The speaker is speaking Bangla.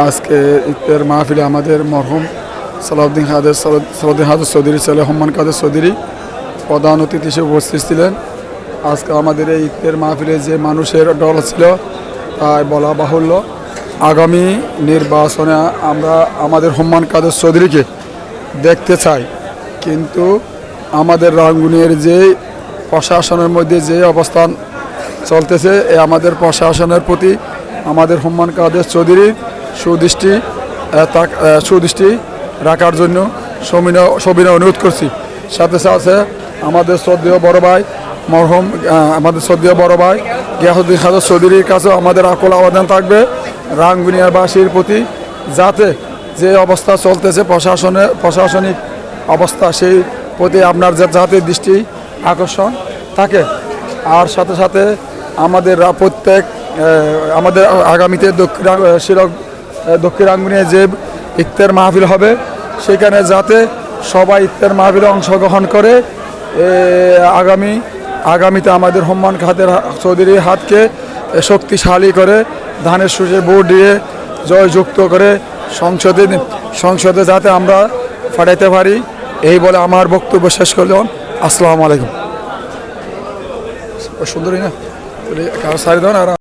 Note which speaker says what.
Speaker 1: আজকে ঈদের মাহফিলে আমাদের মরহুম সালাউদ্দিন হায়দার চৌধুরী ছেলে হোম্মান কাদের চৌধুরী প্রধান অতিথি হিসেবে উপস্থিত ছিলেন। আজকে আমাদের এই ঈদের মাহফিলে যে মানুষের ঢল ছিল তাই বলা বাহুল্য। আগামী নির্বাচনে আমরা আমাদের হোম্মান কাদের চৌধুরীকে দেখতে চাই, কিন্তু আমাদের রাঙ্গুনিয়ার যে প্রশাসনের মধ্যে যে অবস্থান চলতেছে আমাদের প্রশাসনের প্রতি আমাদের হোম্মান কাদের চৌধুরীর সুদৃষ্টি রাখার জন্য সবিনয় অনুরোধ করছি। সাথে সাথে আমাদের শ্রদ্ধেয় বড় ভাই মরহুম গিয়াসউদ্দিন হায়দার চৌধুরীর কাছেও আমাদের আকুল আবেদন থাকবে রাঙ্গুনিয়াবাসীর প্রতি, যাতে যে অবস্থা চলতেছে প্রশাসনিক অবস্থা সেই প্রতি আপনার যাতে দৃষ্টি আকর্ষণ থাকে। আর সাথে সাথে আমাদের আমাদের আগামীতে দক্ষিণ রাঙ্গুনিয়ায় যে ইফতার মাহফিল হবে সেখানে যাতে সবাই ইফতার মাহফিলে অংশগ্রহণ করে আগামীতে আমাদের হোম্মান কাদের চৌধুরীর হাতকে শক্তিশালী করে ধানের শীষে ভোট দিয়ে জয়যুক্ত করে সংসদে যাতে আমরা পাঠাইতে পারি, এই বলে আমার বক্তব্য শেষ করলাম। আসসালামু আলাইকুম। সুন্দরী না সারি দেন আর